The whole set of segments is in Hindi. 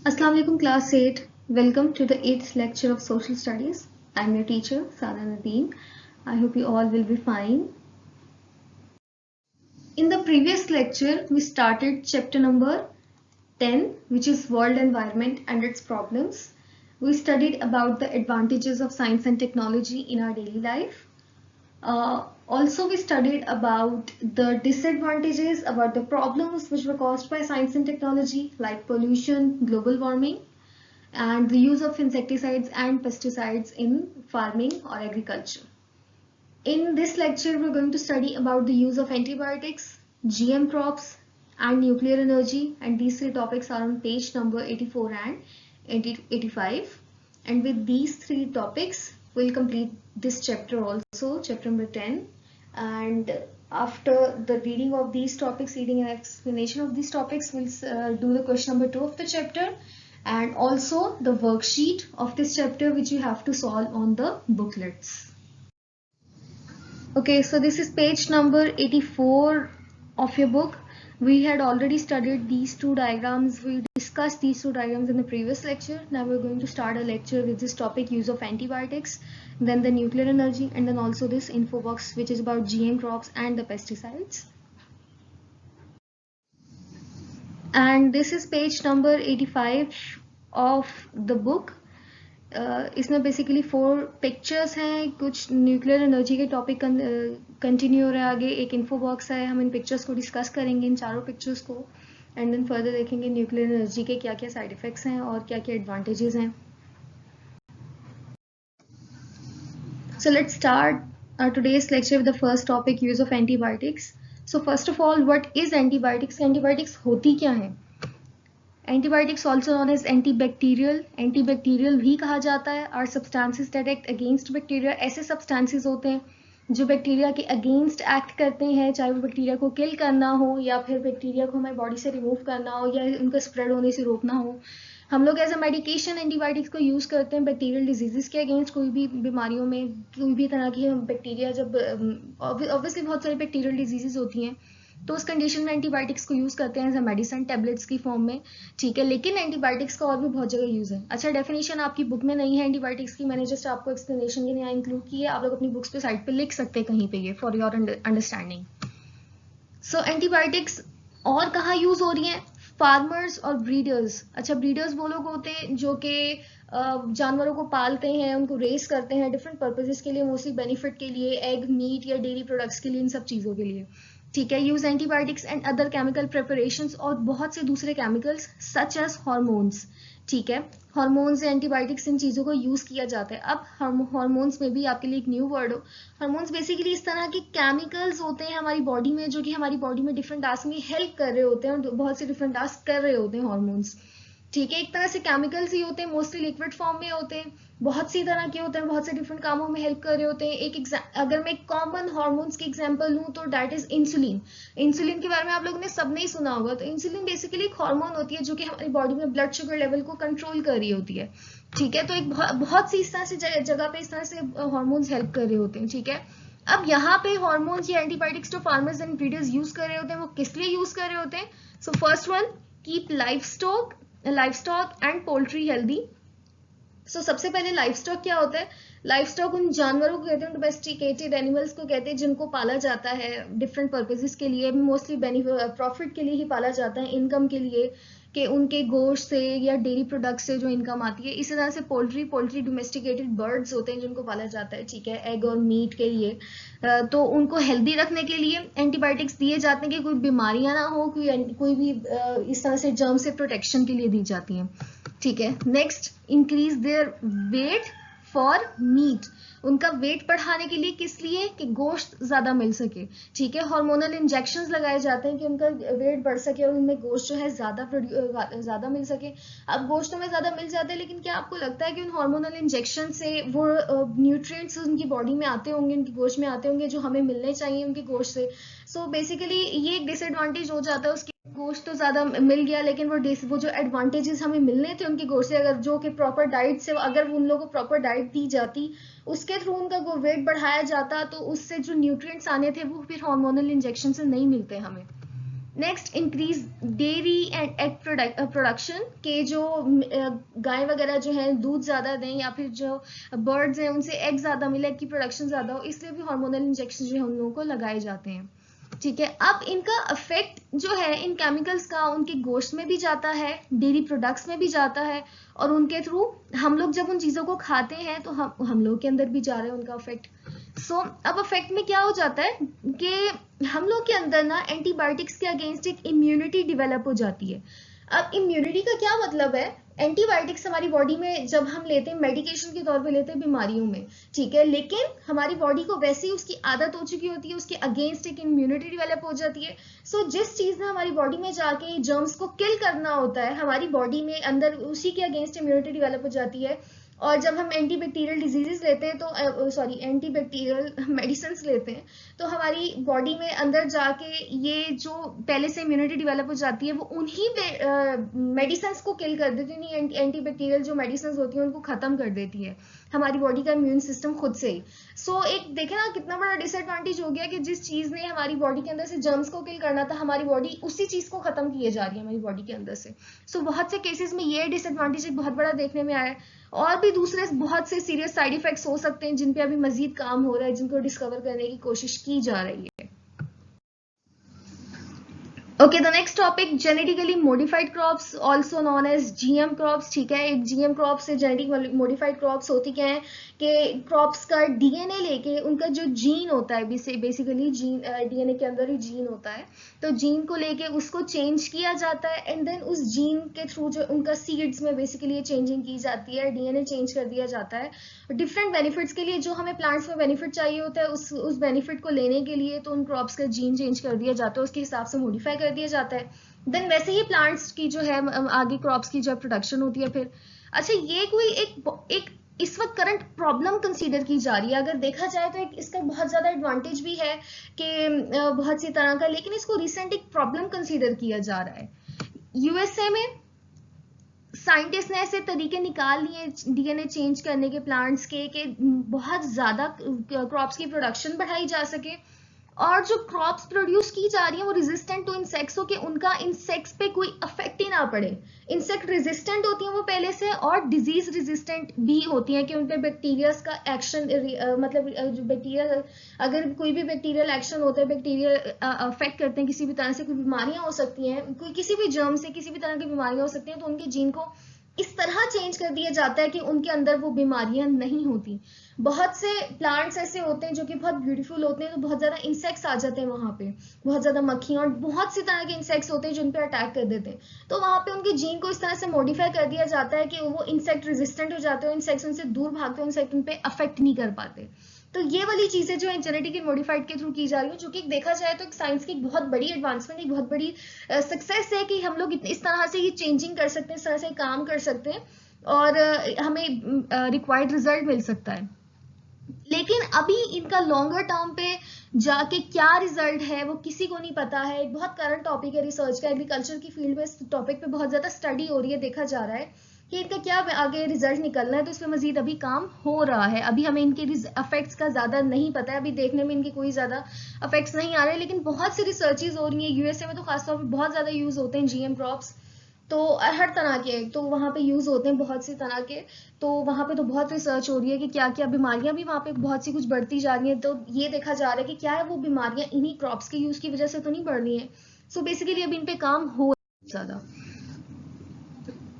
Assalamu alaikum class 8. Welcome to the 8th lecture of social studies. I'm your teacher Sana Nadeem. I hope you all will be fine. In the previous lecture we started chapter number 10, which is world environment and its problems. We studied about the advantages of science and technology in our daily life. Also we studied about the disadvantages, about the problems which were caused by science and technology like pollution, global warming, and the use of insecticides and pesticides in farming or agriculture. In this lecture, we're going to study about the use of antibiotics, GM crops, and nuclear energy, and these three topics are on page number 84 and 85. And with these three topics, we'll complete this chapter also, chapter number 10. And after the reading of these topics, reading and explanation of these topics, we'll do the question number 2 of the chapter, and also the worksheet of this chapter which you have to solve on the booklets. Okay, so this is page number 84 of your book. We had already studied these two diagrams. We discussed these two diagrams in the previous lecture. Now we're going to start a lecture with this topic, use of antibiotics, then the nuclear energy, and then also this info box which is about GM crops and the pesticides. And this is page number 85 of the book. इसमें बेसिकली 4 पिक्चर्स हैं, कुछ न्यूक्लियर एनर्जी के टॉपिक कंटिन्यू हो रहा है आगे, एक इन्फो बॉक्स है, हम इन पिक्चर्स को डिस्कस करेंगे, इन चारों पिक्चर्स को, एंड देन फर्दर देखेंगे न्यूक्लियर एनर्जी के क्या क्या साइड इफेक्ट्स हैं और क्या क्या एडवांटेजेस हैं. So let's start today's lecture with the first topic, use of antibiotics. So first of all, what is antibiotics? Antibiotics होती क्या है? Antibiotics also known as antibacterial. Antibacterial भी कहा जाता है. Are substances that act against bacteria. ऐसे substances होते हैं जो बैक्टीरिया के अगेंस्ट एक्ट करते हैं, चाहे वो बैक्टीरिया को किल करना हो या फिर बैक्टीरिया को हमारी बॉडी से रिमूव करना हो या उनका स्प्रेड होने से रोकना हो. हम लोग एज अ मेडिकेशन एंटीबायोटिक्स को यूज़ करते हैं बैक्टीरियल डिजीजेस के अगेंस्ट, कोई भी बीमारियों में कोई भी तरह की बैक्टीरिया, जब ऑब्वियसली बहुत सारी बैक्टीरियल डिजीजेस होती हैं तो उस कंडीशन में एंटीबायोटिक्स को यूज़ करते हैं एज अ मेडिसिन टेबलेट्स की फॉर्म में. ठीक है, लेकिन एंटीबायोटिक्स का और भी बहुत जगह यूज़ है. अच्छा, डेफिनेशन आपकी बुक में नहीं है एंटीबायोटिक्स की, मैंने जस्ट आपको एक्सप्लेनेशन के लिए इंक्लूड की है. आप लोग अपनी बुक्स पे साइड पे लिख सकते हैं कहीं पे ये, for your understanding. So antibiotics और कहाँ यूज़ हो रही हैं? फार्मर्स और ब्रीडर्स. अच्छा, ब्रीडर्स वो लोग होते हैं जो कि जानवरों को पालते हैं, उनको रेस करते हैं डिफरेंट पर्पजेस के लिए, मोस्टली बेनिफिट के लिए, एग, मीट या डेयरी प्रोडक्ट्स के लिए, इन सब चीज़ों के लिए. ठीक है, use antibiotics and other chemical preparations और बहुत से दूसरे केमिकल्स सच एज हार्मोन्स. ठीक है, हार्मोन्स, एंटीबायोटिक्स, इन चीज़ों को यूज़ किया जाता है. अब हार्मोन्स में भी आपके लिए एक न्यू वर्ड हो. हार्मोन्स बेसिकली इस तरह के केमिकल्स होते हैं हमारी बॉडी में जो कि हमारी बॉडी में डिफरेंट टास्क में हेल्प कर रहे होते हैं और बहुत से डिफरेंट टास्क कर रहे होते हैं हार्मोन्स. ठीक है, एक तरह से केमिकल्स ही होते हैं, मोस्टली लिक्विड फॉर्म में होते हैं, बहुत सी तरह के होते हैं, बहुत से डिफरेंट कामों में हेल्प कर रहे होते हैं. अगर मैं कॉमन हार्मोन्स की एग्जांपल लूँ तो दैट इज इंसुलिन. इंसुलिन के बारे में आप लोगों ने सबने ही सुना होगा. तो इंसुलिन बेसिकली एक हार्मोन होती है जो कि हमारी बॉडी में ब्लड शुगर लेवल को कंट्रोल कर रही होती है. ठीक है, तो एक बहुत सी इस तरह से जगह पे इस तरह से हार्मोन्स हेल्प कर रहे होते हैं. ठीक है, अब यहाँ पे हार्मोन्स या एंटीबायोटिक्स जो फार्मर्स एंड ब्रीडर्स यूज कर रहे होते हैं वो किस लिए यूज कर रहे होते हैं? So first one, keep livestock and poultry healthy. So सबसे पहले लाइवस्टॉक क्या होता है? लाइवस्टॉक उन जानवरों को कहते हैं, डोमेस्टिकेटेड एनिमल्स को कहते हैं जिनको पाला जाता है डिफरेंट पर्पसेस के लिए, मोस्टली प्रॉफिट के लिए ही पाला जाता है, इनकम के लिए, कि उनके गोश्त से या डेयरी प्रोडक्ट से जो इनकम आती है. इसी तरह से पोल्ट्री डोमेस्टिकेटेड बर्ड्स होते हैं जिनको पाला जाता है. ठीक है, एग और मीट के लिए. तो उनको हेल्दी रखने के लिए एंटीबायोटिक्स दिए जाते हैं कि कोई बीमारियां ना हो, कोई भी इस तरह से जर्म से प्रोटेक्शन के लिए दी जाती हैं. ठीक है, next, increase their weight for meat. उनका वेट बढ़ाने के लिए, किस लिए? कि गोश्त ज्यादा मिल सके. ठीक है, हार्मोनल इंजेक्शंस लगाए जाते हैं कि उनका वेट बढ़ सके और उनमें गोश्त जो है ज्यादा मिल सके. अब गोश्त में ज्यादा मिल जाता है, लेकिन क्या आपको लगता है कि उन हार्मोनल इंजेक्शन से वो न्यूट्रिएंट्स उनकी बॉडी में आते होंगे, उनकी गोश्त में आते होंगे जो हमें मिलने चाहिए उनके गोश्त से? सो बेसिकली ये एक डिसएडवांटेज हो जाता है उसकी. गोश्त तो ज्यादा मिल गया, लेकिन वो जो एडवांटेजेस हमें मिलने थे उनकी गोश्त से, अगर जो कि प्रॉपर डाइट से, अगर उन लोगों को प्रॉपर डाइट दी जाती, उसके थ्रू उनका वेट बढ़ाया जाता, तो उससे जो न्यूट्रिएंट्स आने थे वो फिर हार्मोनल इंजेक्शन से नहीं मिलते हमें. Next, increase dairy and egg production, के जो गाय वगैरह जो है दूध ज़्यादा दें, या फिर जो बर्ड्स हैं उनसे एग ज़्यादा मिले, एग की प्रोडक्शन ज़्यादा हो, इसलिए भी हार्मोनल इंजेक्शन जो है उन लोगों को लगाए जाते हैं। ठीक है, अब इनका इफेक्ट जो है इन केमिकल्स का उनके गोश्त में भी जाता है, डेयरी प्रोडक्ट्स में भी जाता है, और उनके थ्रू हम लोग जब उन चीज़ों को खाते हैं तो हम लोग के अंदर भी जा रहा है उनका इफेक्ट। सो अब इफेक्ट में क्या हो जाता है कि हम लोग के अंदर ना एंटीबायोटिक्स के अगेंस्ट एक इम्यूनिटी डेवलप हो जाती है। अब इम्यूनिटी का क्या मतलब है, एंटीबायोटिक्स हमारी बॉडी में जब हम लेते हैं मेडिकेशन के तौर पे लेते हैं बीमारियों में, ठीक है, लेकिन हमारी बॉडी को वैसे ही उसकी आदत हो चुकी होती है, उसके अगेंस्ट एक इम्यूनिटी डेवलप हो जाती है। सो जिस चीज ने हमारी बॉडी में जाके जर्म्स को किल करना होता है, हमारी बॉडी में अंदर उसी के अगेंस्ट इम्यूनिटी डेवलप हो जाती है। और जब हम एंटीबैक्टीरियल डिजीजेस लेते हैं तो सॉरी एंटीबैक्टीरियल मेडिसिन लेते हैं, तो हमारी बॉडी में अंदर जाके ये जो पहले से इम्यूनिटी डेवलप हो जाती है वो उन्हीं मेडिसिन को किल कर देती है, एंटीबैक्टीरियल जो मेडिसिन होती है उनको खत्म कर देती है हमारी बॉडी का इम्यून सिस्टम खुद से ही। सो एक देखे ना कितना बड़ा डिसएडवांटेज हो गया कि जिस चीज ने हमारी बॉडी के अंदर से जर्म्स को किल करना था, हमारी बॉडी उसी चीज को खत्म किए जा रही है हमारी बॉडी के अंदर से। सो बहुत से केसेस में ये डिसएडवांटेज एक बहुत बड़ा देखने में आया है, और भी दूसरे बहुत से सीरियस साइड इफेक्ट्स हो सकते हैं जिन पे अभी मजीद काम हो रहा है, जिनको डिस्कवर करने की कोशिश की जा रही है। Okay, the next topic, genetically modified crops also known as GM crops. ठीक है, एक जीएम क्रॉप से जेनेटिक मॉडिफाइड क्रॉप्स होती क्या है कि क्रॉप्स का डीएनए लेके उनका जो जीन होता है, बेसिकली जीन, डीएनए के अंदर ही जीन होता है, तो जीन को लेके उसको चेंज किया जाता है, एंड देन उस जीन के थ्रू जो उनका सीड्स में बेसिकली चेंजिंग की जाती है, डीएनए चेंज कर दिया जाता है डिफरेंट बेनिफिट्स के लिए। जो हमें प्लांट्स में बेनिफिट चाहिए होता है उस बेनिफिट को लेने के लिए तो उन क्रॉप्स का जीन चेंज कर दिया जाता है, उसके हिसाब से मॉडिफाई कर दिया जाता है। देन वैसे ही प्लांट्स की जो है आगे क्रॉप्स की जो प्रोडक्शन होती है फिर। अच्छा, ये कोई एक इस वक्त करंट प्रॉब्लम कंसीडर की जा रही है, अगर देखा जाए तो इसका बहुत ज्यादा एडवांटेज भी है कि बहुत सी तरह का, लेकिन इसको रिसेंट एक प्रॉब्लम कंसीडर किया जा रहा है। यूएसए में साइंटिस्ट ने ऐसे तरीके निकाल लिए डीएनए चेंज करने के प्लांट्स के बहुत ज्यादा क्रॉप्स की प्रोडक्शन बढ़ाई जा सके, और जो क्रॉप्स प्रोड्यूस की जा रही है वो रेजिस्टेंट टू इंसेक्ट्स हो के उनका इंसेक्ट्स पे कोई इफेक्ट ही ना पड़े। इंसेक्ट रेजिस्टेंट होती हैं वो पहले से, और डिजीज रेजिस्टेंट भी होती हैं कि उन पे बैक्टीरिया का एक्शन, मतलब जो बैक्टीरिया, अगर कोई भी बैक्टीरियल एक्शन होता है, बैक्टीरिया अफेक्ट करते हैं किसी भी तरह से, कोई बीमारियां हो सकती हैं, कोई किसी भी जर्म से किसी भी तरह की बीमारियां हो सकती हैं, तो उनके जीन को इस तरह चेंज कर दिया जाता है कि उनके अंदर वो बीमारियां नहीं होती। बहुत से प्लांट्स ऐसे होते हैं जो कि बहुत ब्यूटीफुल होते हैं, तो बहुत ज्यादा इंसेक्ट्स आ जाते हैं वहां पे, बहुत ज्यादा मक्खियां और बहुत सी तरह के इंसेक्ट्स होते हैं जो उन पे अटैक कर देते हैं, तो वहां पे उनके जीन को इस तरह से मॉडिफाई कर दिया जाता है कि वो इंसेक्ट रेजिस्टेंट हो जाते हैं, इंसेक्ट्स उनसे दूर भागते हैं, इंसेक्ट उन पे अफेक्ट नहीं कर पाते। तो ये वाली चीजें जो है जेनेटिकली मॉडिफाइड के थ्रू की जा रही है, जो कि देखा जाए तो साइंस की एक बहुत बड़ी एडवांसमेंट, एक बहुत बड़ी सक्सेस है कि हम लोग इस तरह से ये चेंजिंग कर सकते हैं, इस तरह से काम कर सकते हैं, और हमें रिक्वायर्ड रिजल्ट मिल सकता है। लेकिन अभी इनका लॉन्गर टर्म पे जाके क्या रिजल्ट है वो किसी को नहीं पता है। एक बहुत करंट टॉपिक है रिसर्च का, एग्रीकल्चर की फील्ड में इस टॉपिक पे बहुत ज्यादा स्टडी हो रही है, देखा जा रहा है कि इनका क्या आगे रिजल्ट निकलना है, तो इस पर मजीद अभी काम हो रहा है। अभी हमें इनके इफेक्ट्स का ज्यादा नहीं पता है, अभी देखने में इनके कोई ज्यादा इफेक्ट्स नहीं आ रहे, लेकिन बहुत सी रिसर्चेज हो रही है। यूएसए में तो खासतौर पर बहुत ज्यादा यूज होते हैं जीएम क्रॉप्स, तो हर तरह के तो वहाँ पे यूज होते हैं, बहुत सी तरह के, तो वहाँ पे तो बहुत रिसर्च हो रही है कि क्या क्या बीमारियां भी वहाँ पे बहुत सी कुछ बढ़ती जा रही हैं, तो ये देखा जा रहा है कि क्या है वो बीमारियां इन्हीं क्रॉप्स के यूज की वजह से तो नहीं बढ़ रही है। सो बेसिकली अभी इन पे काम हो ज्यादा।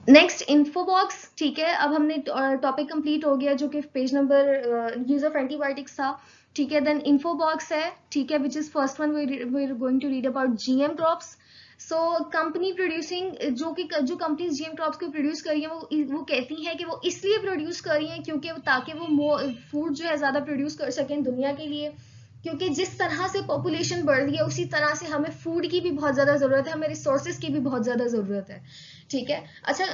नेक्स्ट, इन्फोबॉक्स। ठीक है, अब हमने टॉपिक कंप्लीट हो गया जो कि page number use of antibiotics था। ठीक है, देन इन्फोबॉक्स है, ठीक है, which is first one we are going to read about GM crops. So company producing, जो कंपनीज जीएम क्रॉप्स को प्रोड्यूस कर रही है वो कहती हैं कि वो इसलिए प्रोड्यूस कर रही हैं क्योंकि ताकि वो फूड जो है ज्यादा प्रोड्यूस कर सकें दुनिया के लिए, क्योंकि जिस तरह से पॉपुलेशन बढ़ रही है उसी तरह से हमें फूड की भी बहुत ज्यादा जरूरत है, हमें रिसोर्सेज की भी बहुत ज्यादा जरूरत है। ठीक है, अच्छा,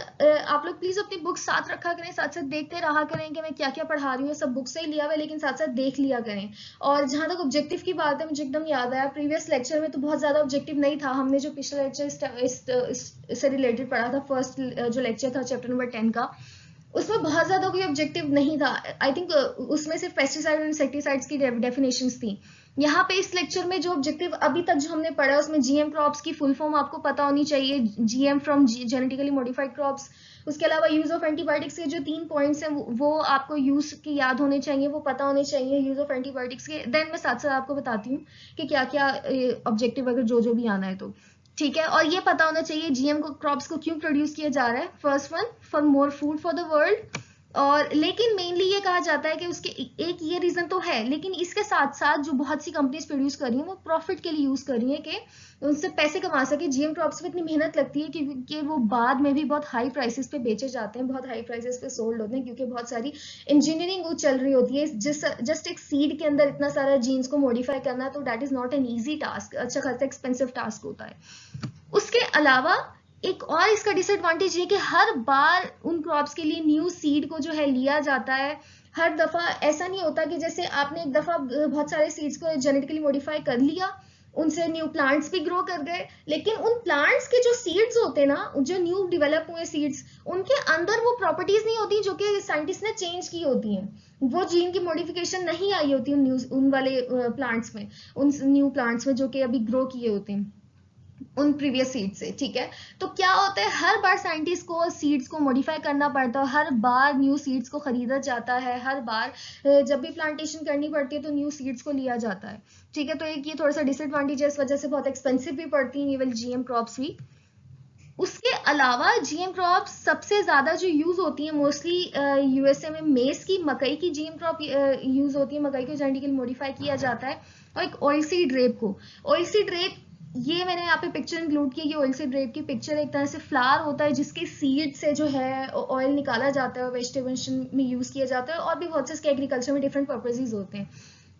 आप लोग प्लीज अपनी बुक साथ रखा करें, साथ साथ देखते रहा करें कि मैं क्या क्या पढ़ा रही हूँ, सब बुक से ही लिया हुआ है, लेकिन साथ साथ देख लिया करें। और जहां तक ऑब्जेक्टिव की बात है, मुझे एकदम याद आया, प्रीवियस लेक्चर में तो बहुत ज्यादा ऑब्जेक्टिव नहीं था, हमने जो पिछला लेक्चर इससे रिलेटेड पढ़ा था, फर्स्ट जो लेक्चर था चैप्टर नंबर 10 का, उसमें बहुत ज्यादा कोई ऑब्जेक्टिव नहीं था। आई थिंक उसमें सिर्फ पेस्टिसाइड और इंसेक्टिसाइड्स की डेफिनेशंस थी। यहाँ पे इस लेक्चर में जो ऑब्जेक्टिव अभी तक जो हमने पढ़ा उसमें जीएम क्रॉप्स की फुल फॉर्म आपको पता होनी चाहिए, GM from genetically modified crops. उसके अलावा यूज ऑफ एंटीबायोटिक्स के जो 3 पॉइंट्स हैं वो आपको यूज के याद होने चाहिए, वो पता होने चाहिए यूज ऑफ एंटीबायोटिक्स के। देन मैं साथ साथ आपको बताती हूँ कि क्या क्या ऑब्जेक्टिव अगर जो जो भी आना है तो ठीक है। और ये पता होना चाहिए जीएम को क्रॉप्स को क्यों प्रोड्यूस किया जा रहा है। First one, for more food for the world. और लेकिन मेनली ये कहा जाता है कि उसके एक ये रीजन तो है, लेकिन इसके साथ साथ जो बहुत सी कंपनीज प्रोड्यूस कर रही हैं वो प्रॉफिट के लिए यूज कर रही है कि उनसे पैसे कमा सके। जीएम क्रॉप्स पे इतनी मेहनत लगती है कि वो बाद में भी बहुत हाई प्राइसेस पे बेचे जाते हैं, बहुत हाई प्राइसेस पे सोल्ड होते हैं, क्योंकि बहुत सारी इंजीनियरिंग चल रही होती है। जस्ट एक सीड के अंदर इतना सारा जीन्स को मॉडिफाई करना, तो that is not an easy task, अच्छा खासा एक्सपेंसिव टास्क होता है। उसके अलावा एक और इसका डिसएडवांटेज ये कि हर बार उन क्रॉप्स के लिए न्यू सीड को जो है लिया जाता है। हर दफा ऐसा नहीं होता कि जैसे आपने एक दफा बहुत सारे सीड्स को जेनेटिकली मॉडिफाई कर लिया, उनसे न्यू प्लांट्स भी ग्रो कर गए, लेकिन उन प्लांट्स के जो सीड्स होते हैं ना, जो न्यू डेवलप हुए सीड्स, उनके अंदर वो प्रॉपर्टीज नहीं होती जो कि साइंटिस्ट ने चेंज की होती हैं। वो जीन की मॉडिफिकेशन नहीं आई होती उन वाले प्लांट्स में, उन न्यू प्लांट्स में जो कि अभी ग्रो किए होते हैं उन प्रीवियस सीड से। ठीक है, तो क्या होता है, हर बार साइंटिस्ट को सीड्स को मॉडिफाई करना पड़ता है, हर बार न्यू सीड्स को खरीदा जाता है, हर बार जब भी प्लांटेशन करनी पड़ती है तो न्यू सीड्स को लिया जाता है। ठीक है, तो एक ये थोड़ा सा डिसएडवांटेज है, इस वजह से बहुत एक्सपेंसिव भी पड़ती हैं ये वाली जीएम क्रॉप्स भी। उसके अलावा जीएम क्रॉप्स सबसे ज्यादा जो यूज होती है मोस्टली यूएसए में मेस की, मकई की जीएम क्रॉप यूज होती है, मकई को जेनेटिकली मॉडिफाई किया जाता है। और एक ऑयल सीड रेप को, ऑयल सीड रेप ये मैंने यहाँ पे पिक्चर इंक्लूड की, ऑयल सीड रेप की पिक्चर एक तरह से फ्लावर होता है जिसके सीड से जो है ऑयल निकाला जाता है और वेजिटेबल में यूज किया जाता है, और भी बहुत से इसके एग्रीकल्चर में डिफरेंट पर्पजेज होते हैं,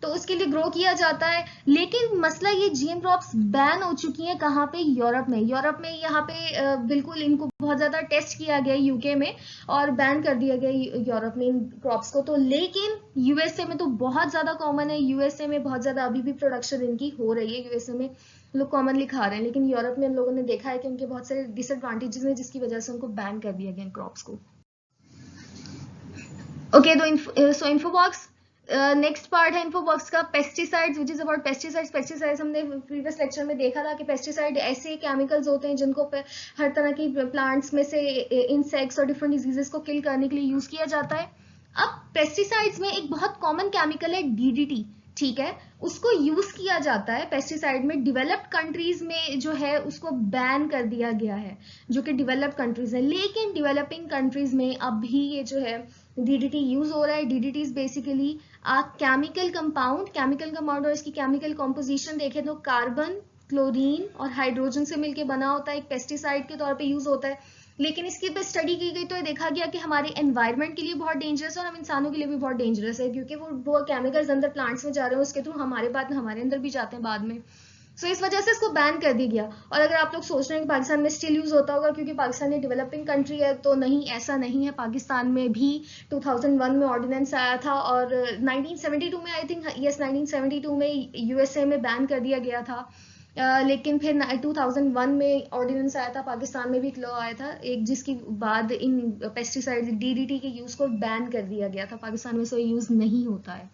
तो उसके लिए ग्रो किया जाता है। लेकिन मसला ये जीएम क्रॉप्स बैन हो चुकी हैं कहाँ पे, यूरोप में। यूरोप में यहाँ पे बिल्कुल इनको बहुत ज्यादा टेस्ट किया गया यूके में और बैन कर दिया गया यूरोप में इन क्रॉप्स को। तो लेकिन यूएसए में तो बहुत ज्यादा कॉमन है, यूएसए में बहुत ज्यादा अभी भी प्रोडक्शन इनकी हो रही है, यूएसए में लोग कॉमनली खा रहे हैं। लेकिन यूरोप में हम लोगों ने देखा है कि उनके बहुत सारे डिसएडवांटेजेस हैं जिसकी वजह से उनको बैन कर दिया गया इन क्रॉप्स को। ओके, तो सो इन्फोबॉक्स नेक्स्ट पार्ट है इन्फोबॉक्स का, pesticides which is about pesticides. Pesticides हमने प्रीवियस लेक्चर में देखा था कि पेस्टिसाइड ऐसे केमिकल्स होते हैं जिनको हर तरह की प्लांट्स में से इंसेक्ट्स और डिफरेंट डिजीजेस को किल करने के लिए यूज किया जाता है। अब पेस्टिसाइड्स में एक बहुत कॉमन केमिकल है डीडीटी। ठीक है, उसको यूज किया जाता है पेस्टिसाइड में, डेवलप्ड कंट्रीज में जो है उसको बैन कर दिया गया है, जो कि डेवलप्ड कंट्रीज है। लेकिन डेवलपिंग कंट्रीज में अभी ये जो है डीडीटी यूज हो रहा है। DDT is basically chemical compound, और इसकी केमिकल कॉम्पोजिशन देखें तो कार्बन, क्लोरीन और हाइड्रोजन से मिलकर बना होता है, एक पेस्टिसाइड के तौर पे यूज होता है। लेकिन इसकी पे स्टडी की गई तो ये देखा गया कि हमारे एनवायरनमेंट के लिए बहुत डेंजरस है और हम इंसानों के लिए भी बहुत डेंजरस है, क्योंकि वो केमिकल्स अंदर प्लांट्स में जा रहे हैं, उसके थ्रू हमारे अंदर भी जाते हैं बाद में। सो इस वजह से इसको बैन कर दिया गया। और अगर आप लोग सोच रहे हैं कि पाकिस्तान में स्टिल यूज होता होगा क्योंकि पाकिस्तान एक डेवलपिंग कंट्री है, तो नहीं, ऐसा नहीं है। पाकिस्तान में भी 2001 में ऑर्डिनेंस आया था और 1972 में, आई थिंक यस 1972 में यूएसए में बैन कर दिया गया था। लेकिन फिर 2001 में ऑर्डिनेंस आया था, पाकिस्तान में भी एक लॉ आया था एक, जिसके बाद इन पेस्टिसाइड डीडीटी के यूज को बैन कर दिया गया था। पाकिस्तान में से यूज नहीं होता है।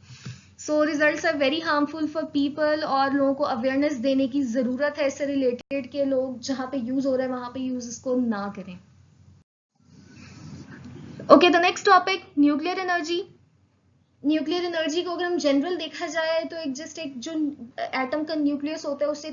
So results are very harmful for people, और लोगों को अवेयरनेस देने की जरूरत है इससे रिलेटेड के लोग जहां पे यूज हो रहा है वहां पे यूज इसको ना करें। Okay, the next topic, nuclear energy. Nuclear energy को अगर हम जनरल देखा जाए तो एक जो एटम का न्यूक्लियस होता है उससे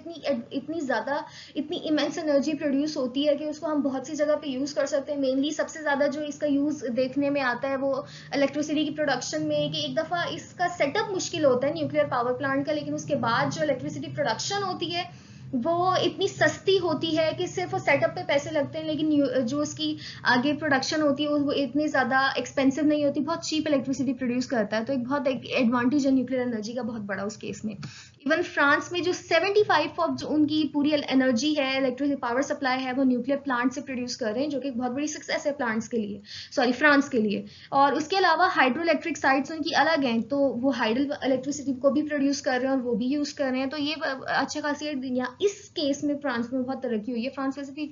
इतनी इमेंस एनर्जी प्रोड्यूस होती है कि उसको हम बहुत सी जगह पे यूज कर सकते हैं। मेनली सबसे ज्यादा जो इसका यूज देखने में आता है वो इलेक्ट्रिसिटी की प्रोडक्शन में, कि एक दफा इसका सेटअप मुश्किल होता है न्यूक्लियर पावर प्लांट का, लेकिन उसके बाद जो इलेक्ट्रिसिटी प्रोडक्शन होती है वो इतनी सस्ती होती है कि सिर्फ वो सेटअप पे पैसे लगते हैं, लेकिन जो उसकी आगे प्रोडक्शन होती है वो इतनी ज्यादा एक्सपेंसिव नहीं होती, बहुत चीप इलेक्ट्रिसिटी प्रोड्यूस करता है। तो एक बहुत एडवांटेज है न्यूक्लियर एनर्जी का, बहुत बड़ा उस केस में। इवन फ्रांस में जो 75 ऑफ जो उनकी पूरी एनर्जी है, इलेक्ट्रिक पावर सप्लाई है, वो न्यूक्लियर प्लांट से प्रोड्यूस कर रहे हैं, जो कि एक बहुत बड़ी सक्सेस है प्लांट्स के लिए, सॉरी फ्रांस के लिए। और उसके अलावा हाइड्रो इलेक्ट्रिक साइट्स उनकी अलग हैं, तो वो हाइड्रो इलेक्ट्रिसिटी को भी प्रोड्यूस कर रहे हैं और वो भी यूज कर रहे हैं। तो ये अच्छी खासी इस केस में फ्रांस में बहुत तरक्की हुई है। फ्रांस वैसे भी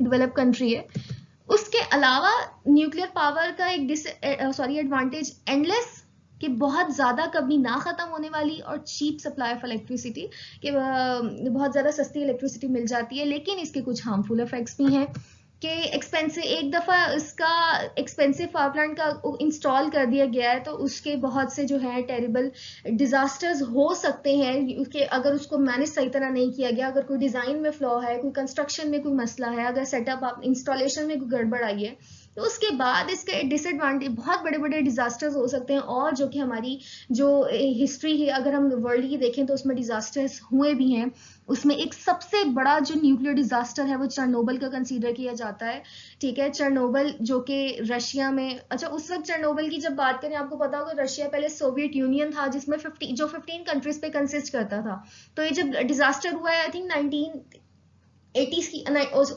डेवलप कंट्री है। उसके अलावा न्यूक्लियर पावर का एक एडवांटेज एंडलेस, कि बहुत ज़्यादा कभी ना ख़त्म होने वाली, और चीप सप्लाई ऑफ इलेक्ट्रिसिटी, कि बहुत ज़्यादा सस्ती इलेक्ट्रिसिटी मिल जाती है। लेकिन इसके कुछ हार्मफुल इफेक्ट्स भी हैं कि एक्सपेंसिव, एक दफ़ा इसका एक्सपेंसिव पावर प्लांट का इंस्टॉल कर दिया गया है तो उसके बहुत से जो है टेरिबल डिजास्टर्स हो सकते हैं कि अगर उसको मैनेज सही तरह नहीं किया गया, अगर कोई डिज़ाइन में फ्लॉ है, कोई कंस्ट्रक्शन में कोई मसला है, अगर सेटअप आप इंस्टॉलेशन में कोई गड़बड़ आई है, तो उसके बाद इसके डिसएडवांटेज, बहुत बड़े बड़े डिजास्टर्स हो सकते हैं। और जो कि हमारी जो हिस्ट्री है, अगर हम वर्ल्ड की देखें तो उसमें डिजास्टर्स हुए भी हैं। उसमें एक सबसे बड़ा जो न्यूक्लियर डिजास्टर है वो चेरनोबिल का कंसीडर किया जाता है। ठीक है, चेरनोबिल जो कि रशिया में, अच्छा उस वक्त चेरनोबिल की जब बात करें, आपको पता होगा रशिया पहले सोवियत यूनियन था जिसमें 15 कंट्रीज पे कंसिस्ट करता था। तो ये जब डिजास्टर हुआ है, आई थिंक 1980 की,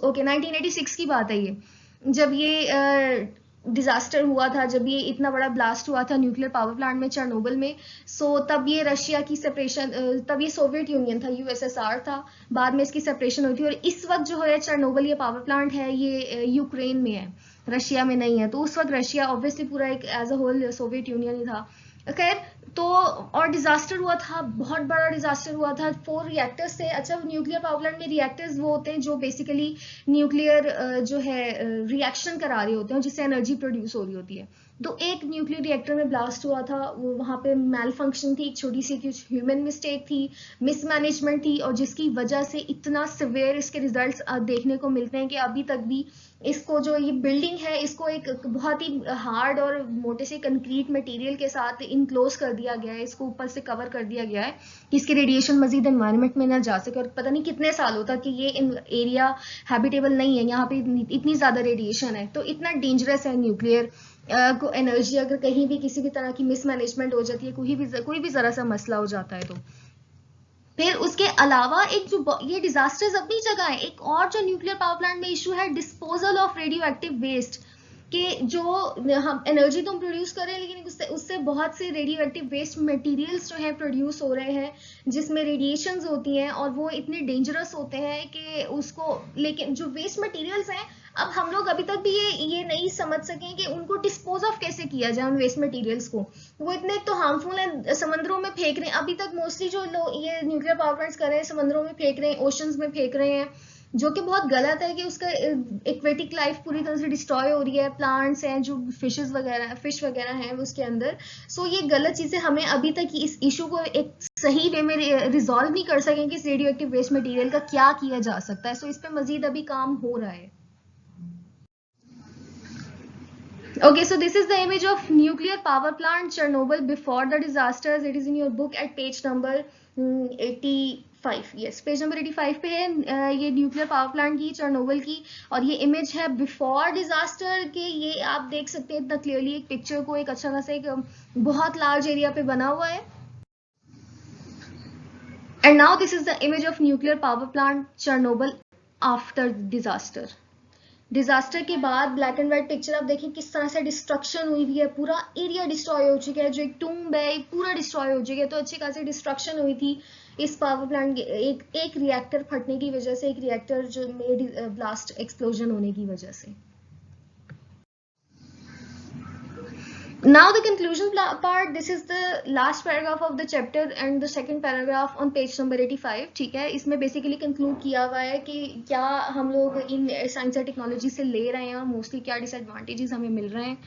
ओके 1986 की बात है ये, जब ये डिजास्टर हुआ था, जब ये इतना बड़ा ब्लास्ट हुआ था न्यूक्लियर पावर प्लांट में चेरनोबिल में। सो तब ये रशिया की सेपरेशन, तब ये सोवियत यूनियन था, यूएसएसआर था, बाद में इसकी सेपरेशन हुई थी। और इस वक्त जो है चेरनोबिल ये पावर प्लांट है, ये यूक्रेन में है, रशिया में नहीं है। तो उस वक्त रशिया ऑब्वियसली पूरा एक as a whole Soviet Union ही था। खैर, तो और डिजास्टर हुआ था, बहुत बड़ा डिजास्टर हुआ था। 4 रिएक्टर्स थे। अच्छा, न्यूक्लियर पावर प्लांट में रिएक्टर्स वो होते हैं जो बेसिकली न्यूक्लियर जो है रिएक्शन करा रहे होते हैं, जिससे एनर्जी प्रोड्यूस हो रही होती है। तो एक न्यूक्लियर रिएक्टर में ब्लास्ट हुआ था, वो वहां पे मैल फंक्शन थी, एक छोटी सी कुछ ह्यूमन मिस्टेक थी, मिसमैनेजमेंट थी, और जिसकी वजह से इतना सिवियर इसके रिजल्ट्स देखने को मिलते हैं कि अभी तक भी इसको, जो ये बिल्डिंग है, इसको एक बहुत ही हार्ड और मोटे से कंक्रीट मटेरियल के साथ इनक्लोज कर दिया गया है, इसको ऊपर से कवर कर दिया गया है कि इसके रेडिएशन मजीद एनवायरनमेंट में ना जा सके। और पता नहीं कितने सालों तक कि ये एरिया हैबिटेबल नहीं है, यहाँ पे इतनी ज्यादा रेडिएशन है। तो इतना डेंजरस है न्यूक्लियर को एनर्जी, अगर कहीं भी किसी भी तरह की मिसमैनेजमेंट हो जाती है, कोई भी जरा सा मसला हो जाता है तो। फिर उसके अलावा एक जो ये डिजास्टर्स अपनी जगह है, एक और जो न्यूक्लियर पावर प्लांट में इशू है disposal of radioactive waste, कि जो हम एनर्जी तो हम प्रोड्यूस कर रहे हैं, लेकिन उससे बहुत से रेडियो एक्टिव वेस्ट मटेरियल्स जो है प्रोड्यूस हो रहे हैं, जिसमें रेडिएशंस होती हैं और वो इतने डेंजरस होते हैं कि उसको, लेकिन जो वेस्ट मटेरियल्स हैं, अब हम लोग अभी तक भी ये नहीं समझ सके कि उनको डिस्पोज ऑफ कैसे किया जाए उन वेस्ट मटेरियल्स को। वो इतने तो हार्मफुल है, समंदरों में फेंक रहे हैं अभी तक। मोस्टली जो लोग ये न्यूक्लियर पावर प्लांट्स कर रहे हैं, समंदरों में फेंक रहे हैं, ओशंस में फेंक रहे हैं, जो कि बहुत गलत है कि उसका एक्वेटिक लाइफ पूरी तरह से डिस्ट्रॉय हो रही है। प्लांट्स हैं, जो फिश वगैरह हैं उसके अंदर। सो ये गलत चीजें, हमें अभी तक इस इशू को एक सही वे में रिजॉल्व नहीं कर सकें कि इस रेडियो एक्टिव वेस्ट मटेरियल का क्या किया जा सकता है। सो इस पर मजीद अभी काम हो रहा है। Okay, so this is the image of nuclear power plant Chernobyl before the disasters. It is in your book at page number 85. Yes, page number 85 पे है ये न्यूक्लियर पावर प्लांट की, चेरनोबिल की। और ये इमेज है बिफोर डिजास्टर के। ये आप देख सकते हैं इतना क्लियरली एक पिक्चर को, एक अच्छा खासा एक बहुत लार्ज एरिया पे बना हुआ है। And now this is the image of nuclear power plant Chernobyl after disaster. Disaster के बाद ब्लैक एंड व्हाइट पिक्चर आप देखिए किस तरह से डिस्ट्रक्शन हुई हुई है, पूरा एरिया डिस्ट्रॉय हो चुका है, जो एक टूम्ब है पूरा डिस्ट्रॉय हो चुका है। तो अच्छी खासी डिस्ट्रक्शन हुई थी इस पावर प्लांट के एक रिएक्टर फटने की वजह से, एक रिएक्टर जो में ब्लास्ट एक्सप्लोजन होने की वजह से। Now the conclusion part, this is the last paragraph of the chapter and the second paragraph on page number 85. ठीक है, इसमें बेसिकली कंक्लूड किया हुआ है कि क्या हम लोग इन साइंस एंड टेक्नोलॉजी से ले रहे हैं और मोस्टली क्या डिसएडवांटेजेस हमें मिल रहे हैं।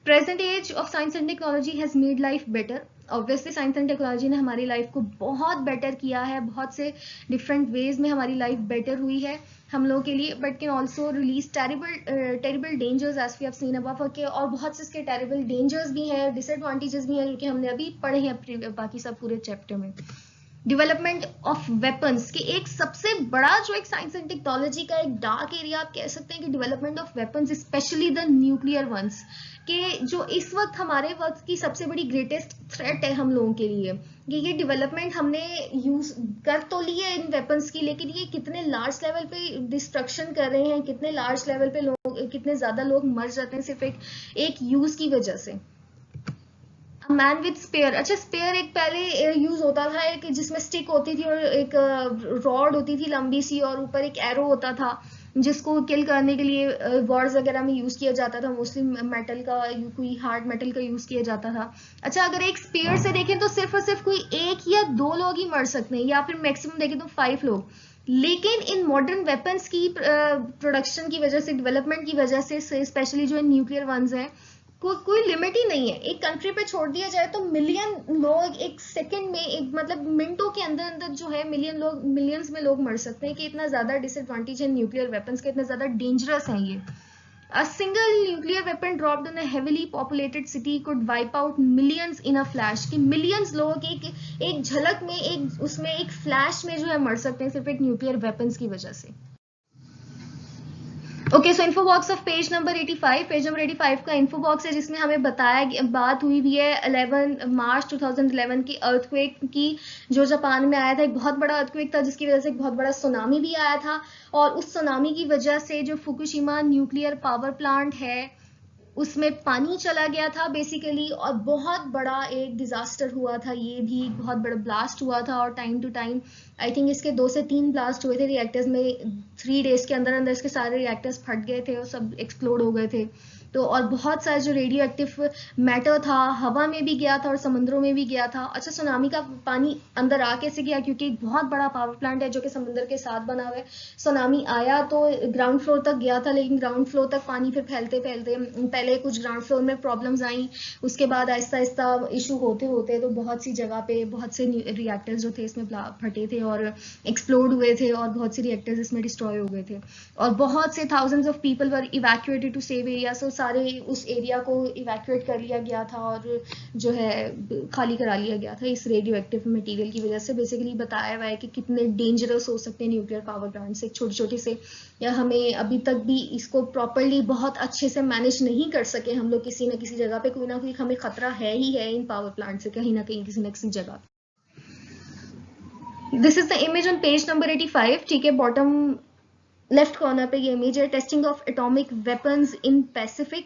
Present age of science and technology has made life better. Obviously science and technology ने हमारी लाइफ को बहुत बेटर किया है, बहुत से डिफरेंट वेज में हमारी लाइफ बेटर हुई है हम लोगों के लिए, but can also release terrible dangers as we have seen above के। और बहुत से इसके टेरिबल डेंजर्स भी हैं, डिसएडवांटेजेस भी हैं, जो कि हमने अभी पढ़े हैं बाकी सब पूरे चैप्टर में। डेवलपमेंट ऑफ वेपन्स के एक सबसे बड़ा जो एक साइंस एंड टेक्नोलॉजी का एक डार्क एरिया आप कह सकते हैं कि development of weapons, especially the nuclear ones, कि जो इस वक्त हमारे वक्त की सबसे बड़ी ग्रेटेस्ट थ्रेट है हम लोगों के लिए। ये डेवलपमेंट हमने यूज कर तो ली है इन वेपन्स की, लेकिन ये कितने लार्ज लेवल पे डिस्ट्रक्शन कर रहे हैं, कितने लार्ज लेवल पे लोग, कितने ज्यादा लोग मर जाते हैं सिर्फ एक यूज की वजह से। मैन विद स्पेयर, अच्छा स्पेयर एक पहले यूज होता था एक जिसमें स्टिक होती थी और एक रॉड होती थी लंबी सी और ऊपर एक एरो होता था, जिसको किल करने के लिए वॉर्स वगैरह में यूज किया जाता था, मोस्टली मेटल का, कोई हार्ड मेटल का यूज किया जाता था। अच्छा, अगर एक स्पीयर से देखें तो सिर्फ और सिर्फ कोई 1 या 2 लोग ही मर सकते हैं, या फिर मैक्सिमम देखें तो 5 लोग। लेकिन इन मॉडर्न वेपन्स की प्रोडक्शन की वजह से, डेवलपमेंट की वजह से, स्पेशली जो न्यूक्लियर वंस हैं, कोई लिमिट ही नहीं है। एक कंट्री पे छोड़ दिया जाए तो मिलियन लोग एक सेकंड में, एक मतलब मिनटों के अंदर अंदर जो है मिलियंस में लोग मर सकते हैं, कि इतना ज्यादा डिसएडवांटेज है न्यूक्लियर वेपन्स के, इतना ज्यादा डेंजरस है ये। A single nuclear weapon dropped on a heavily populated city could wipe out millions in a flash, कि मिलियंस लोग एक झलक में, एक फ्लैश में जो है मर सकते हैं, सिर्फ एक न्यूक्लियर वेपन्स की वजह से। Okay, so info box of page number 85, page number 85 का इन्फो बॉक्स है, जिसमें हमें बात हुई भी है 11 मार्च 2011 की अर्थक्वेक की, जो जापान में आया था। एक बहुत बड़ा अर्थक्वेक था, जिसकी वजह से एक बहुत बड़ा सुनामी भी आया था, और उस सुनामी की वजह से जो फुकुशिमा न्यूक्लियर पावर प्लांट है उसमें पानी चला गया था बेसिकली, और बहुत बड़ा एक डिजास्टर हुआ था। ये भी बहुत बड़ा ब्लास्ट हुआ था, और time to time I think इसके 2 से 3 ब्लास्ट हुए थे रिएक्टर्स में। 3 डेज के अंदर अंदर इसके सारे रिएक्टर्स फट गए थे और सब एक्सप्लोड हो गए थे। तो और बहुत सारा जो रेडियो एक्टिव मैटर था हवा में भी गया था और समुद्रों में भी गया था। अच्छा, सुनामी का पानी अंदर आ कैसे गया? क्योंकि एक बहुत बड़ा पावर प्लांट है जो कि समुद्र के साथ बना हुआ है। सुनामी आया तो ग्राउंड फ्लोर तक गया था, लेकिन ग्राउंड फ्लोर तक पानी फिर फैलते फैलते पहले कुछ ग्राउंड फ्लोर में प्रॉब्लम्स आई, उसके बाद आहिस्ता आहिस्ता इशू होते होते तो बहुत सी जगह पे बहुत से रिएक्टर्स जो थे इसमें फटे थे और एक्सप्लोड हुए थे, और बहुत से रिएक्टर्स इसमें डिस्ट्रॉय हो गए थे, और बहुत से thousands of people were evacuated to safe area. So सारे उस एरिया को इवैक्यूएट कर लिया गया था और जो है खाली करा लिया गया था इस रेडियो एक्टिव मटेरियल की वजह से। बेसिकली बताया हुआ है कि कितने डेंजरस हो सकते हैं न्यूक्लियर पावर प्लांट से। छोटे छोटे से, या हमें अभी तक भी इसको प्रॉपरली बहुत अच्छे से मैनेज नहीं कर सके हम लोग, किसी न किसी जगह पे कोई ना कोई हमें खतरा है ही है इन पावर प्लांट से, कहीं ना कहीं किसी न किसी जगह। This is the image on page number 85, ठीक है। बॉटम लेफ्ट कॉर्नर पे ये इमेज है, testing of atomic weapons in Pacific.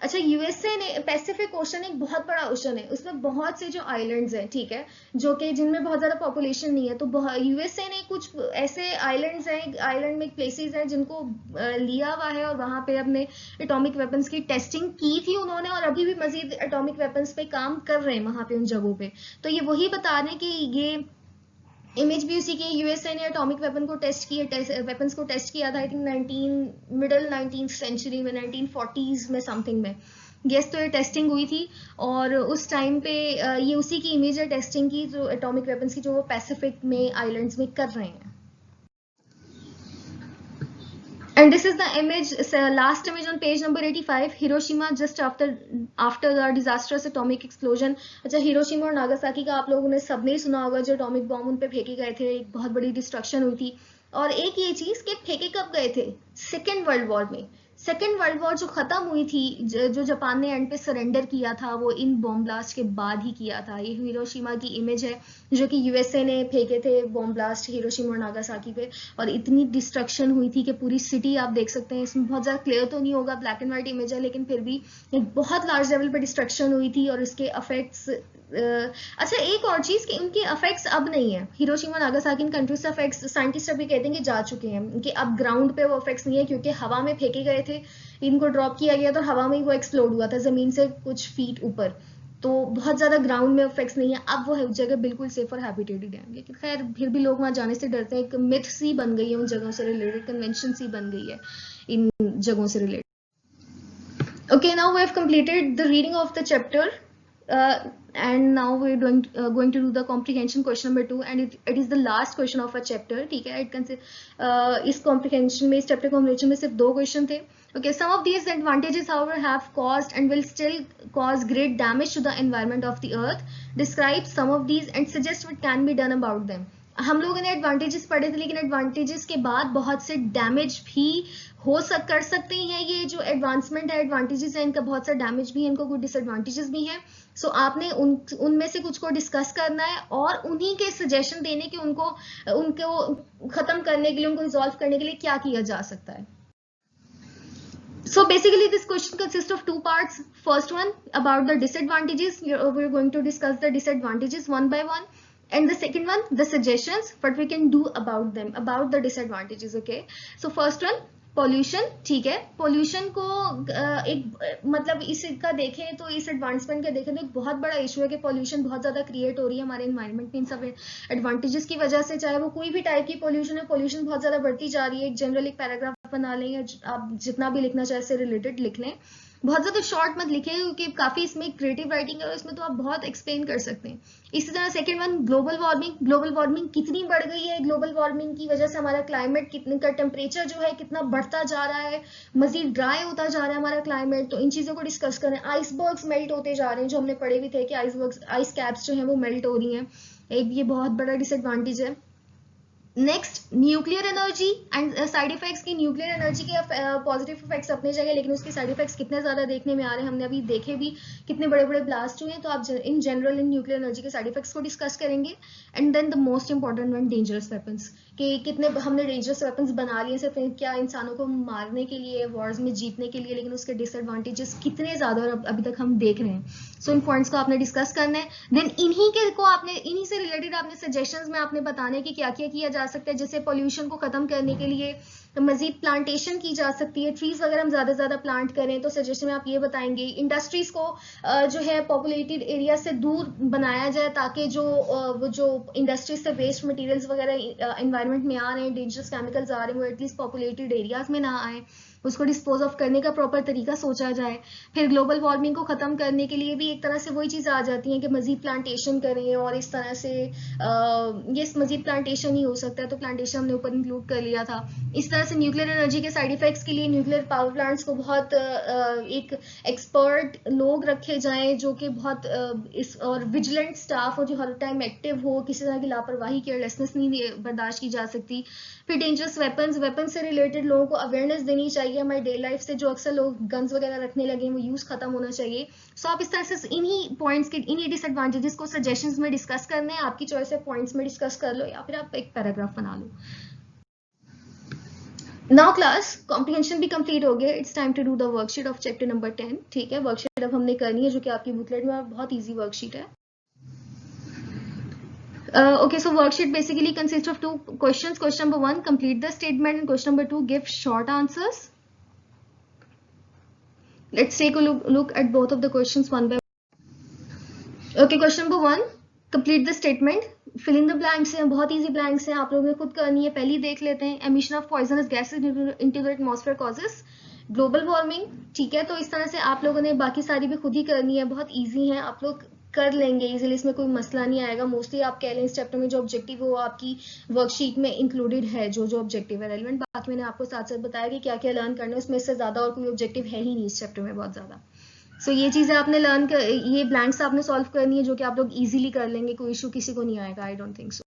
अच्छा, यूएसए ने, पैसिफिक ओशन एक बहुत बड़ा ओशन है, उसमें बहुत से जो आइलैंड्स हैं, ठीक है, जो कि जिनमें बहुत ज्यादा पॉपुलेशन नहीं है। तो यूएसए ने कुछ ऐसे आइलैंड्स हैं, आइलैंड में प्लेसेस हैं जिनको लिया हुआ है, और वहां पे अपने एटॉमिक वेपन्स की टेस्टिंग की थी उन्होंने, और अभी भी मजीद एटॉमिक वेपन्स पे काम कर रहे हैं वहां पे उन जगहों पे। तो ये वही बता रहे हैं कि ये इमेज भी उसी की, यूएसए ने एटॉमिक वेपन को टेस्ट किया, वेपन्स को टेस्ट किया था I think middle 19th century में, 1940s में समथिंग में। गेस तो ये टेस्टिंग हुई थी, और उस टाइम पे ये उसी की इमेज है टेस्टिंग की, जो एटॉमिक वेपन्स की, जो वो पैसिफिक में आइलैंड्स में कर रहे हैं। And this is the image, last image on page number 85, Hiroshima just after the disastrous atomic explosion। अच्छा, हिरोशिमा और नागासाकी का आप लोगों ने सबने सुना होगा, जो एटॉमिक बॉम्ब उन पे फेंके गए थे, एक बहुत बड़ी डिस्ट्रक्शन हुई थी। और एक ये चीज कि फेंके कब गए थे? सेकेंड वर्ल्ड वॉर में। सेकेंड वर्ल्ड वॉर जो खत्म हुई थी, जो जापान ने एंड पे सरेंडर किया था, वो इन बॉम्ब ब्लास्ट के बाद ही किया था। ये हिरोशिमा की इमेज है, जो कि यूएसए ने फेंके थे बॉम्ब ब्लास्ट हिरोशिमा और नागासाकी पे, और इतनी डिस्ट्रक्शन हुई थी कि पूरी सिटी आप देख सकते हैं। इसमें बहुत ज्यादा क्लियर तो नहीं होगा, ब्लैक एंड व्हाइट इमेज है, लेकिन फिर भी एक बहुत लार्ज लेवल पे डिस्ट्रक्शन हुई थी, और इसके अफेक्ट्स। अच्छा, एक और चीज कि इनके अफेक्ट्स अब नहीं है, हिरोशिमा नागासाकी इन कंट्रीज अफेक्ट्स साइंटिस्ट अभी कहते हैं कि जा चुके हैं, कि अब ग्राउंड पे वो अफेक्ट्स नहीं है, क्योंकि हवा में फेंके गए थे, इनको ड्रॉप किया गया तो हवा में ही वो एक्सप्लोड हुआ था जमीन से कुछ फीट ऊपर। तो बहुत ज्यादा ग्राउंड में इफेक्ट्स नहीं है, अब वो जगह बिल्कुल सेफ और हैबिटेटेड है। लेकिन खैर फिर भी लोग वहां जाने से डरते हैं, एक मिथ सी बन गई है उन जगहों से रिलेटेड, कन्वेंशन सी बन गई है इन जगहों से related. Okay, now we have completed the reading of the chapter, and now we're going to do the comprehension question number 2, and it is the last question of a chapter, ठीक है। इस comprehension में, इस chapter comprehension में सिर्फ 2 question थे। Okay, some of these advantages however have caused and will still cause great damage to the environment of the earth. Describe some of these and suggest what can be done about them. हम लोगों ने एडवांटेजेस पढ़े थे, लेकिन एडवांटेजेस के बाद बहुत से डैमेज भी कर सकते हैं। ये जो एडवांसमेंट है, एडवांटेजेस है, इनका बहुत सा डैमेज भी है, इनको कुछ डिसएडवांटेजेस भी हैं। सो आपने उनमें से कुछ को डिस्कस करना है, और उन्हीं के सजेशन देने के, उनको खत्म करने के लिए, उनको रिजॉल्व करने के लिए क्या किया जा सकता है। So basically this question consists of 2 parts. First one about the disadvantages. We're going to discuss the disadvantages one by one. And the second one, the suggestions, what we can do about them, about the disadvantages, okay? So first one, pollution, ठीक है। पोल्यूशन को एक मतलब इसका देखें तो इस एडवांसमेंट का देखें तो एक बहुत बड़ा इशू है कि पोल्यूशन बहुत ज़्यादा क्रिएट हो रही है हमारे एनवायरनमेंट में इन सब एडवांटेजेस की वजह से, चाहे वो कोई भी टाइप की पोल्यूशन है, पोल्यूशन बहुत ज़्यादा बढ़ती जा रही है। एक जनरल एक पैराग्राफ बना लें या आप जितना भी लिखना चाहे इससे रिलेटेड लिख लें, बहुत ज़्यादा शॉर्ट मत लिखें क्योंकि काफ़ी इसमें क्रिएटिव राइटिंग है और इसमें तो आप बहुत एक्सप्लेन कर सकते हैं। इसी तरह second one, global warming. Global warming कितनी बढ़ गई है, ग्लोबल वार्मिंग की वजह से हमारा क्लाइमेट कितने का टेम्परेचर जो है कितना बढ़ता जा रहा है, मजीद ड्राई होता जा रहा है हमारा क्लाइमेट। तो इन चीज़ों को डिस्कस करें। आइसबर्ग्स मेल्ट होते जा रहे हैं, जो हमने पढ़े भी थे कि आइस कैप्स जो है वो मेल्ट हो रही हैं, एक ये बहुत बड़ा डिसएडवांटेज है। Next, nuclear energy and side effects की। न्यूक्लियर एनर्जी के पॉजिटिव इफेक्ट्स अपनी जगह, लेकिन उसके साइड इफेक्ट्स कितने ज्यादा देखने में आ रहे हैं, हमने अभी देखे भी कितने बड़े बड़े ब्लास्ट हुए हैं। तो आप in general in nuclear energy के साइड इफेक्ट्स को डिस्कस करेंगे। And then the most important one, dangerous weapons, कि कितने हमने डेंजरस वेपन्स बना लिए सिर्फ क्या इंसानों को मारने के लिए, वॉर्स में जीतने के लिए, लेकिन उसके डिसएडवांटेजेस कितने ज्यादा और अभी तक हम देख रहे हैं। सो इन पॉइंट्स को आपने डिस्कस करना है। देन इन्हीं से रिलेटेड आपने सजेशंस में आपने बताने कि क्या क्या किया जा सकता है। जैसे पोल्यूशन को खत्म करने के लिए मजीद प्लांटेशन की जा सकती है, ट्रीज वगैरह हम ज्यादा से ज्यादा प्लांट करें। तो सजेशन में आप ये बताएंगे इंडस्ट्रीज को जो है पॉपुलेटेड एरिया से दूर बनाया जाए, ताकि जो इंडस्ट्रीज से वेस्ट मटेरियल्स वगैरह एनवायरनमेंट में आ रहे हैं, डेंजरस केमिकल्स आ रहे हैं, वो एटलीस्ट पॉपुलेटेड एरियाज में ना आए, उसको डिस्पोज ऑफ करने का प्रॉपर तरीका सोचा जाए। फिर ग्लोबल वार्मिंग को खत्म करने के लिए भी एक तरह से वही चीज़ आ जाती है कि मजीद प्लांटेशन करें, और इस तरह से ये मजीद प्लांटेशन ही हो सकता है, तो प्लांटेशन हमने ऊपर इंक्लूड कर लिया था। इस तरह से न्यूक्लियर एनर्जी के साइड इफेक्ट्स के लिए न्यूक्लियर पावर प्लांट्स को बहुत एक एक्सपर्ट लोग रखे जाएं जो कि बहुत और विजिलेंट स्टाफ हो जो हर टाइम एक्टिव हो, किसी तरह की लापरवाही केयरलेसनेस नहीं बर्दाश्त की जा सकती। फिर डेंजरस वेपन से रिलेटेड लोगों को अवेयरनेस देनी चाहिए हमारी डेली लाइफ से, जो अक्सर लोग गन्स वगैरह रखने लगे हैं वो यूज खत्म होना चाहिए। सो आप इस तरह से इन्हीं पॉइंट्स के इन्हीं डिसएडवांटेजेस को सजेशंस में डिस्कस करने हैं, आपकी चॉइस है, पॉइंट्स में डिस्कस कर लो या फिर आप एक पैराग्राफ बना लो। नाउ क्लास कॉम्प्रिहेंशन भी कंप्लीट हो गया, it's time to do the worksheet of chapter number 10। ठीक है, वर्कशीट अब हमने करनी है जो कि आपकी बुकलेट में बहुत ईजी वर्कशीट है। Okay, so worksheet basically consists of two questions. Question number 1, complete the statement, and question number 2, give short answers. Let's take a look at both of the questions one by one. Okay, question number 1, complete the statement. Fill in the blanks हैं, बहुत easy blanks हैं, आप लोगों ने खुद करनी है। पहली देख लेते हैं, emission of poisonous gases into the atmosphere causes global warming. ठीक है, तो इस तरह से आप लोगों ने बाकी सारी भी खुद ही करनी है, बहुत इजी है, आप लोग कर लेंगे इजीली, इसमें कोई मसला नहीं आएगा। मोस्टली आप कह लें इस चैप्टर में जो ऑब्जेक्टिव वो आपकी वर्कशीट में इंक्लूडेड है, जो ऑब्जेक्टिव है रेलिवेंट। बाकी मैंने आपको साथ साथ बताया कि क्या क्या लर्न करना है, उसमें इससे ज्यादा और कोई ऑब्जेक्टिव है ही नहीं इस चैप्टर में बहुत ज्यादा। सो ये चीजें आपने लर्न कर, ये ब्लैंक्स आपने सॉल्व करनी है जो कि आप लोग इजीली कर लेंगे, कोई इशू किसी को नहीं आएगा, I don't think so.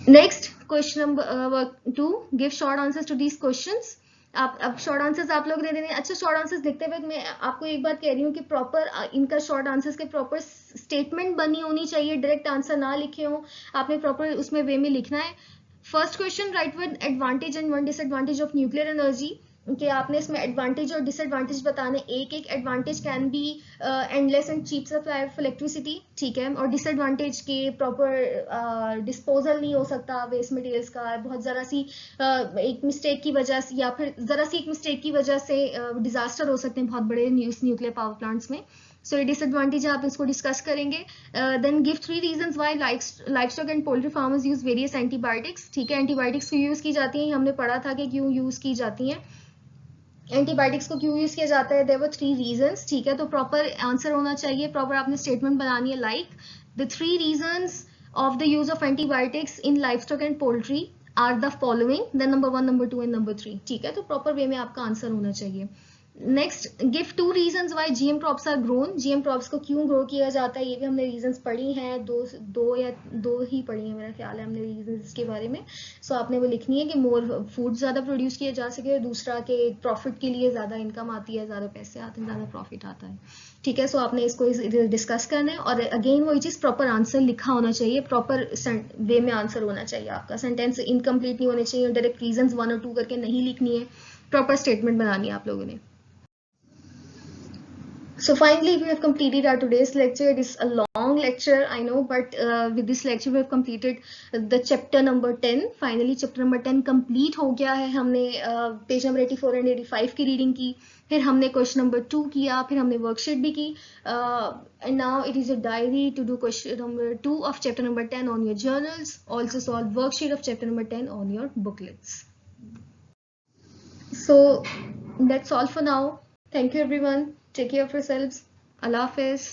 Next question number 2, give short answers to these questions. आप अब शॉर्ट आंसर्स आप लोग दे देने। अच्छा, शॉर्ट आंसर्स लिखते हुए मैं आपको एक बात कह रही हूँ कि प्रॉपर इनका शॉर्ट आंसर्स के प्रॉपर स्टेटमेंट बनी होनी चाहिए, डायरेक्ट आंसर ना लिखे हो, आपने प्रॉपर उसमें वे में लिखना है। First question, write one advantage and one disadvantage of nuclear energy. कि आपने इसमें एडवांटेज और डिसएडवांटेज बताने। एक advantage can be endless and cheap supply of electricity, ठीक है, और डिसएडवांटेज के प्रॉपर डिस्पोजल नहीं हो सकता वेस्ट मटेरियल्स का, बहुत जरा सी एक मिस्टेक की वजह से या फिर जरा सी एक मिस्टेक की वजह से डिजास्टर हो सकते हैं बहुत बड़े न्यूक्लियर पावर प्लांट्स में। सो ये डिसएडवांटेज है, आप इसको डिस्कस करेंगे। Then give 3 reasons why livestock and poultry farmers use various antibiotics. ठीक है, एंटीबायोटिक्स क्यों यूज की जाती हैं, हमने पढ़ा था कि क्यों यूज की जाती हैं, एंटीबायोटिक्स को क्यों यूज किया जाता है। There were 3 reasons. ठीक है, तो प्रॉपर आंसर होना चाहिए, प्रॉपर आपने स्टेटमेंट बनानी है, like the 3 reasons of the use of antibiotics in livestock and poultry are the following, then number 1, number 2 and number 3। ठीक है, तो प्रॉपर वे में आपका आंसर होना चाहिए। Next, give 2 reasons why GM crops are grown. GM crops को क्यों ग्रो किया जाता है, ये भी हमने रीजंस पढ़ी हैं, दो ही पढ़ी हैं मेरा ख्याल है हमने रीजंस के बारे में। सो आपने वो लिखनी है कि मोर फूड ज्यादा प्रोड्यूस किया जा सके, और दूसरा के प्रॉफिट के लिए ज्यादा इनकम आती है, ज्यादा पैसे आते हैं, ज्यादा प्रॉफिट आता है। ठीक है, सो आपने इसको डिस्कस करना है, और अगेन वही चीज प्रॉपर आंसर लिखा होना चाहिए, प्रॉपर वे में आंसर होना चाहिए आपका, सेंटेंस इनकम्प्लीट नहीं होने चाहिए, डायरेक्ट रीजंस 1 और 2 करके नहीं लिखनी है, प्रॉपर स्टेटमेंट बनानी है आप लोगों ने। So finally, we have completed our today's lecture. It is a long lecture, I know, but with this lecture we have completed the chapter number 10. Finally, chapter number 10 complete हो गया है. हमने पेज नंबर 84 and 85 की रीडिंग की, फिर हमने क्वेश्चन नंबर 2 किया, फिर हमने वर्कशीट भी की. And now it is a diary to do question number 2 of chapter number 10 on your journals. Also solve worksheet of chapter number 10 on your booklets. So that's all for now. Thank you everyone. Take care of yourselves. Allah Hafiz.